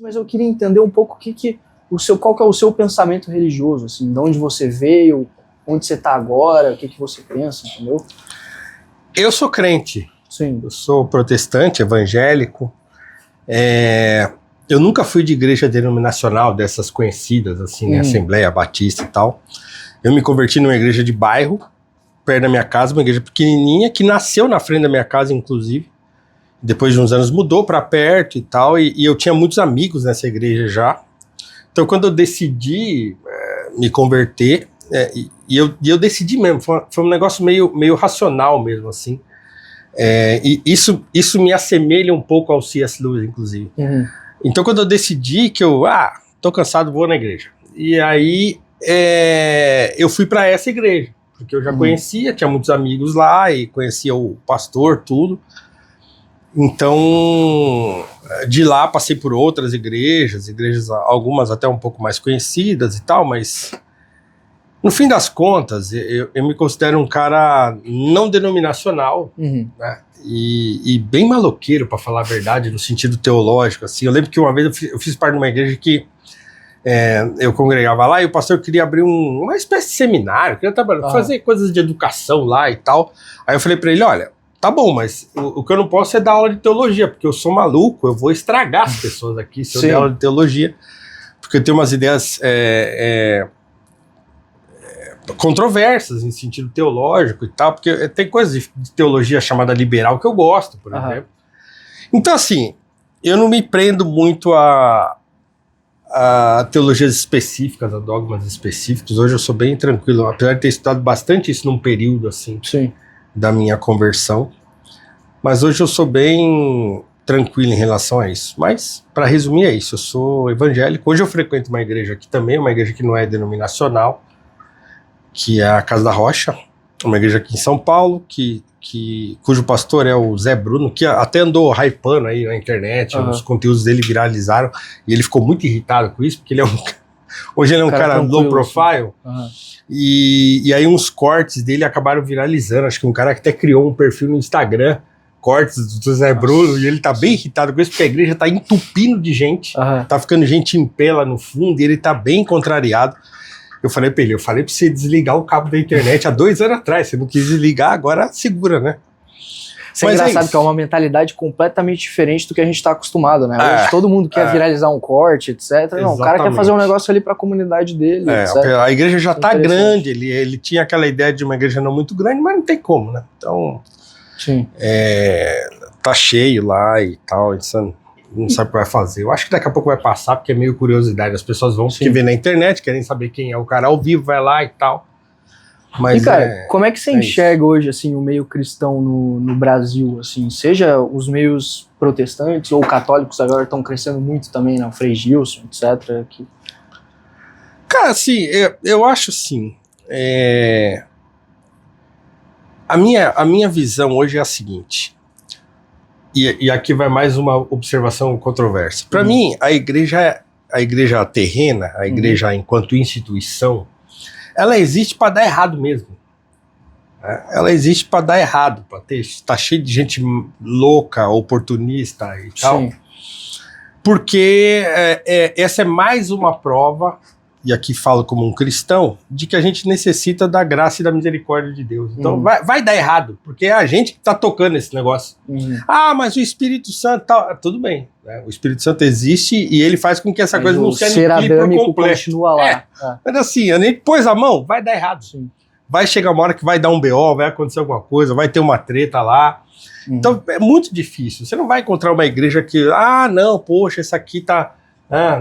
Mas eu queria entender um pouco qual que é o seu pensamento religioso, assim, de onde você veio, onde você está agora, o que você pensa, entendeu? Eu sou crente. Sim. Eu sou protestante, evangélico. Eu nunca fui de igreja denominacional, dessas conhecidas, assim, né? Assembleia Batista e tal. Eu me converti numa igreja de bairro, perto da minha casa, uma igreja pequenininha, que nasceu na frente da minha casa, inclusive. Depois de uns anos mudou para perto e tal, e eu tinha muitos amigos nessa igreja já. Então, quando eu decidi me converter, e eu decidi mesmo, foi um negócio meio racional mesmo, assim. E isso me assemelha um pouco ao C.S. Lewis, inclusive. Então, quando eu decidi que tô cansado, vou na igreja. E aí, eu fui para essa igreja, porque eu já conhecia, tinha muitos amigos lá, e conhecia o pastor, tudo. Então, de lá passei por outras igrejas, algumas até um pouco mais conhecidas e tal, mas no fim das contas, eu me considero um cara não denominacional, né? E bem maloqueiro, para falar a verdade, no sentido teológico, assim. Eu lembro que uma vez eu fiz parte de uma igreja que eu congregava lá e o pastor queria abrir uma espécie de seminário, queria fazer coisas de educação lá e tal. Aí eu falei para ele, olha, tá bom, mas o que eu não posso é dar aula de teologia, porque eu sou maluco, eu vou estragar as pessoas aqui se eu der aula de teologia, porque eu tenho umas ideias controversas em sentido teológico e tal, porque tem coisas de teologia chamada liberal que eu gosto, por exemplo. Então, assim, eu não me prendo muito a teologias específicas, a dogmas específicos. Hoje eu sou bem tranquilo, apesar de ter estudado bastante isso num período, assim, da minha conversão. Mas hoje eu sou bem tranquilo em relação a isso. Mas, para resumir, é isso. Eu sou evangélico. Hoje eu frequento uma igreja aqui também, uma igreja que não é denominacional, que é a Casa da Rocha, uma igreja aqui em São Paulo, cujo pastor é o Zé Bruno, que até andou hypando aí na internet, os conteúdos dele viralizaram, e ele ficou muito irritado com isso, porque hoje ele é um cara low profile, e aí uns cortes dele acabaram viralizando. Acho que um cara que até criou um perfil no Instagram, cortes do Zé Bruno, e ele tá bem irritado com isso, porque a igreja tá entupindo de gente, tá ficando gente em pé lá no fundo, e ele tá bem contrariado. Eu falei pra você desligar o cabo da internet há 2 anos atrás, você não quis desligar, agora segura, né? Isso é engraçado, que é uma mentalidade completamente diferente do que a gente tá acostumado, né? Hoje todo mundo quer viralizar um corte, etc. Não, o cara quer fazer um negócio ali pra comunidade dele, etc. A igreja já tá grande, ele tinha aquela ideia de uma igreja não muito grande, mas não tem como, né? Então, tá cheio lá e tal, isso não sabe o que vai fazer. Eu acho que daqui a pouco vai passar, porque é meio curiosidade. As pessoas vão porque vê na internet, querem saber quem é o cara ao vivo, vai lá e tal. Mas, e, cara, como é que você enxerga hoje, assim, o meio cristão no Brasil, assim? Seja os meios protestantes ou católicos agora estão crescendo muito também, né? O Frei Gilson, etc. Cara, assim, eu acho assim... A minha visão hoje é a seguinte... E aqui vai mais uma observação controversa. Para mim, a igreja terrena, a igreja enquanto instituição, ela existe para dar errado mesmo. Ela existe para dar errado, para tá cheio de gente louca, oportunista e tal. Porque essa é mais uma prova, e aqui falo como um cristão, de que a gente necessita da graça e da misericórdia de Deus. Então vai dar errado, porque é a gente que está tocando esse negócio. Mas o Espírito Santo... Tudo bem, né? O Espírito Santo existe e ele faz com que essa coisa não se aniquile por completo. Continua lá. Mas assim, a gente pôs a mão, vai dar errado. Vai chegar uma hora que vai dar um BO, vai acontecer alguma coisa, vai ter uma treta lá. Então é muito difícil. Você não vai encontrar uma igreja que... não, poxa, essa aqui tá...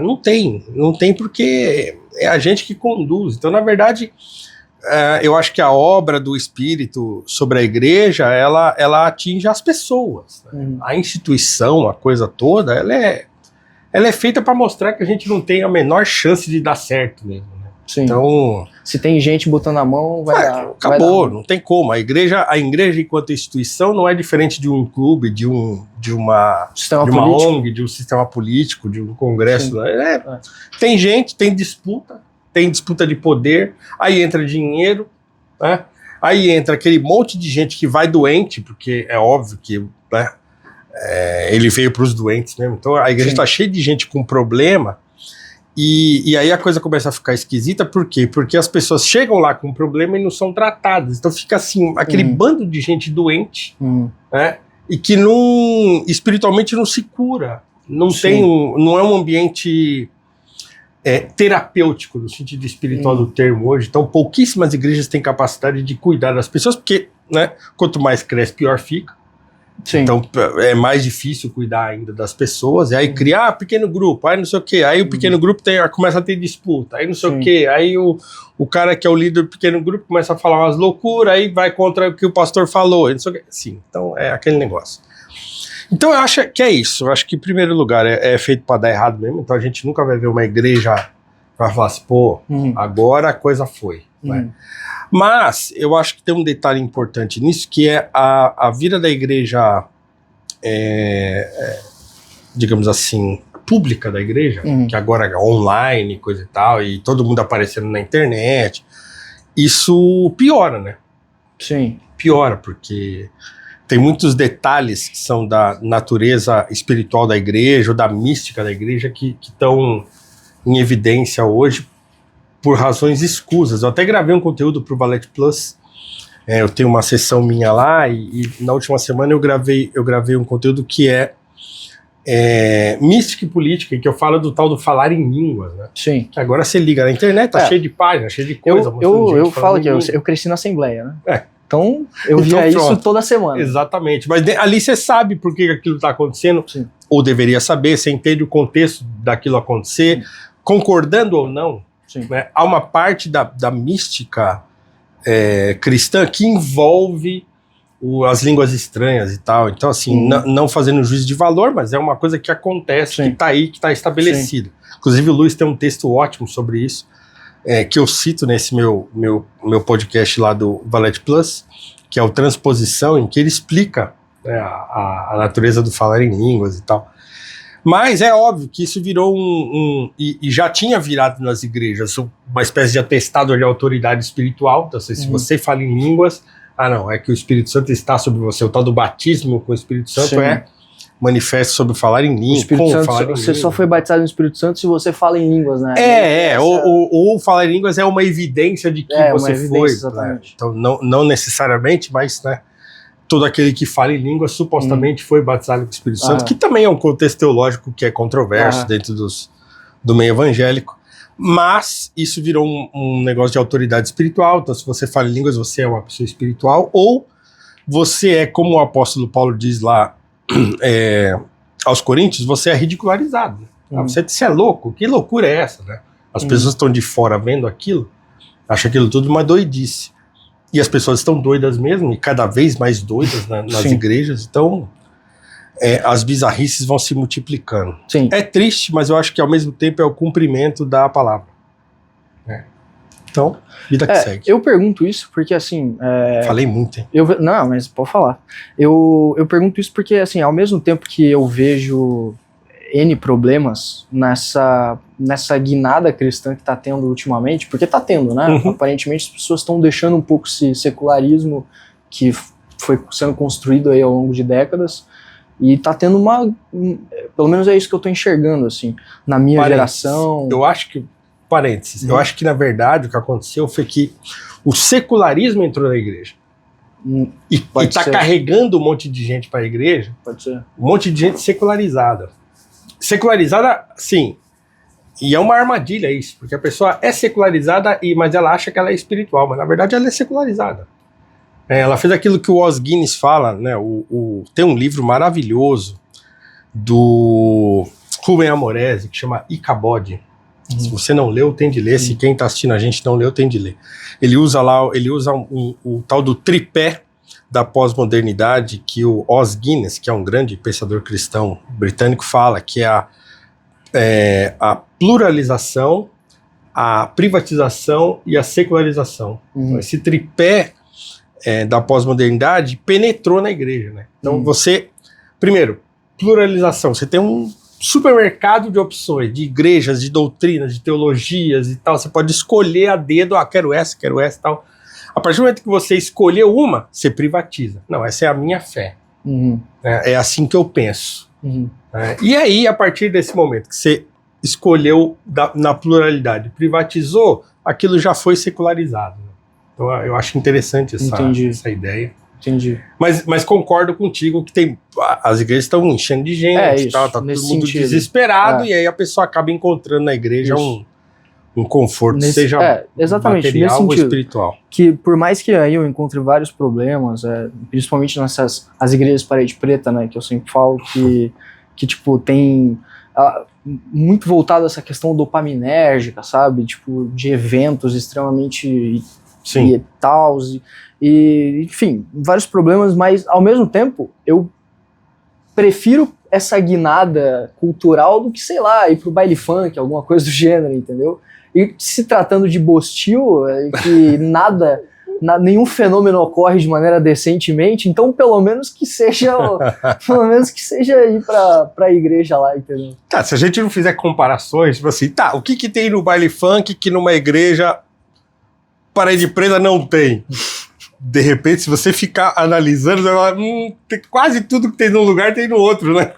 não tem porque é a gente que conduz. Então, na verdade, eu acho que a obra do Espírito sobre a igreja, ela atinge as pessoas, né? A instituição, a coisa toda, ela é feita para mostrar que a gente não tem a menor chance de dar certo mesmo, né? Então, se tem gente botando a mão, acabou, não tem como. A igreja enquanto instituição não é diferente de um clube, de uma ONG, de um sistema político, de um congresso. Né? Tem gente, tem disputa de poder, aí entra dinheiro, né? Aí entra aquele monte de gente que vai doente, porque é óbvio que, né, ele veio para os doentes mesmo. Então a igreja está cheia de gente com problema, e aí a coisa começa a ficar esquisita. Por quê? Porque as pessoas chegam lá com problema e não são tratadas. Então fica assim, aquele bando de gente doente, né? E que espiritualmente não se cura. Não é um ambiente terapêutico no sentido espiritual do termo hoje. Então pouquíssimas igrejas têm capacidade de cuidar das pessoas, porque, né, quanto mais cresce, pior fica. Sim. Então é mais difícil cuidar ainda das pessoas. E aí criar pequeno grupo, aí não sei o que. Aí o pequeno grupo começa a ter disputa, aí não sei o que. Aí o cara que é o líder do pequeno grupo começa a falar umas loucuras, aí vai contra o que o pastor falou, aí não sei o que. Sim, então é aquele negócio. Então eu acho que é isso. Eu acho que em primeiro lugar é feito para dar errado mesmo. Então a gente nunca vai ver uma igreja para falar assim, pô, agora a coisa foi, né? Mas eu acho que tem um detalhe importante nisso, que é a vida da igreja, digamos assim, pública da igreja, que agora é online, coisa e tal, e todo mundo aparecendo na internet. Isso piora, né? Sim. Piora, porque tem muitos detalhes que são da natureza espiritual da igreja, ou da mística da igreja, que estão em evidência hoje, por razões escusas. Eu até gravei um conteúdo para o Valete Plus, eu tenho uma sessão minha lá, e na última semana eu gravei um conteúdo que é mística e política, que eu falo do tal do falar em línguas, né? Sim. Que agora você liga na internet, tá cheio de páginas, cheio de coisa. Eu falo que eu cresci na Assembleia, né? Então eu via isso toda semana. Exatamente, mas ali você sabe por que aquilo está acontecendo, ou deveria saber, você entende o contexto daquilo acontecer, concordando ou não. Né? Há uma parte da mística cristã que envolve as línguas estranhas e tal. Então, assim, não fazendo juízo de valor, mas é uma coisa que acontece, que está aí, que está estabelecida. Inclusive, o Luiz tem um texto ótimo sobre isso, que eu cito nesse meu podcast lá do Valete Plus, que é o Transposição, em que ele explica, né, a natureza do falar em línguas e tal. Mas é óbvio que isso virou e já tinha virado nas igrejas uma espécie de atestado de autoridade espiritual. Então, se você fala em línguas, não, é que o Espírito Santo está sobre você. O tal do batismo com o Espírito Santo manifesto sobre falar em línguas. Você só foi batizado no Espírito Santo se você fala em línguas, né? Ou falar em línguas é uma evidência de que você foi. Exatamente. Né? Então, não necessariamente, mas, né, todo aquele que fala em língua supostamente foi batizado com o Espírito Santo, que também é um contexto teológico que é controverso dentro do meio evangélico, mas isso virou um negócio de autoridade espiritual. Então, se você fala em línguas, você é uma pessoa espiritual, ou você é, como o apóstolo Paulo diz lá aos Coríntios, você é ridicularizado. Você é louco, que loucura é essa, né? As pessoas estão de fora vendo aquilo, acham aquilo tudo uma doidice. E as pessoas estão doidas mesmo, e cada vez mais doidas nas igrejas, então as bizarrices vão se multiplicando. Sim. É triste, mas eu acho que ao mesmo tempo é o cumprimento da palavra. Então, vida que segue. Eu pergunto isso porque, assim... Falei muito, hein? Não, mas pode falar. Eu pergunto isso porque, assim, ao mesmo tempo que eu vejo N problemas nessa guinada cristã que tá tendo ultimamente, porque tá tendo, né? Aparentemente as pessoas estão deixando um pouco esse secularismo que foi sendo construído aí ao longo de décadas, e tá tendo pelo menos é isso que eu tô enxergando, assim, na minha geração. Eu acho que, eu acho que na verdade o que aconteceu foi que o secularismo entrou na igreja. E tá carregando um monte de gente pra igreja. Pode ser. Um monte de gente secularizada. Secularizada, sim. E é uma armadilha isso, porque a pessoa é secularizada, mas ela acha que ela é espiritual, mas na verdade ela é secularizada. Ela fez aquilo que o Os Guinness fala, né? Tem um livro maravilhoso do Rubem Amorese, que chama Icabod. Se você não leu, tem de ler. Se quem está assistindo a gente não leu, tem de ler. Ele usa o tal do tripé da pós-modernidade, que o Os Guinness, que é um grande pensador cristão britânico, fala, que é a pluralização, a privatização e a secularização. Então, esse tripé da pós-modernidade penetrou na igreja, né? Então primeiro, pluralização, você tem um supermercado de opções, de igrejas, de doutrinas, de teologias e tal, você pode escolher a dedo, quero essa e tal. A partir do momento que você escolheu uma, você privatiza. Não, essa é a minha fé. Uhum. É assim que eu penso. Uhum. E aí, a partir desse momento que você escolheu na pluralidade, privatizou, aquilo já foi secularizado. Então eu acho interessante essa ideia. Entendi. Mas concordo contigo que as igrejas estão enchendo de gente, tá todo mundo desesperado, e aí a pessoa acaba encontrando na igreja um conforto, seja exatamente, material ou espiritual. Que por mais que aí eu encontre vários problemas, principalmente as igrejas parede preta, né, que eu sempre falo que tipo, tem muito voltado a essa questão dopaminérgica, sabe? Tipo, de eventos extremamente e tal, e enfim, vários problemas, mas ao mesmo tempo eu prefiro essa guinada cultural do que, sei lá, ir pro baile funk, alguma coisa do gênero, entendeu? E se tratando de Bostil, que nenhum fenômeno ocorre de maneira decentemente, então pelo menos que seja ir pra igreja lá, entendeu? Tá, se a gente não fizer comparações, tipo assim, o que tem no baile funk que numa igreja parede preta não tem? De repente, se você ficar analisando, você vai falar, quase tudo que tem num lugar tem no outro, né?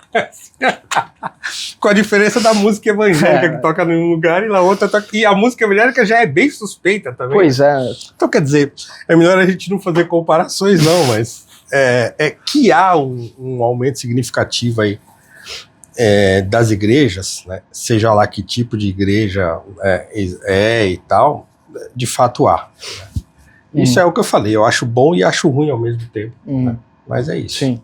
Com a diferença da música evangélica que toca num lugar e na outra toca... E a música evangélica já é bem suspeita também. Pois é. Então, quer dizer, é melhor a gente não fazer comparações, não, mas que há um aumento significativo aí das igrejas, né? Seja lá que tipo de igreja e tal, de fato há. Isso é o que eu falei, eu acho bom e acho ruim ao mesmo tempo. Né? Mas é isso. Sim.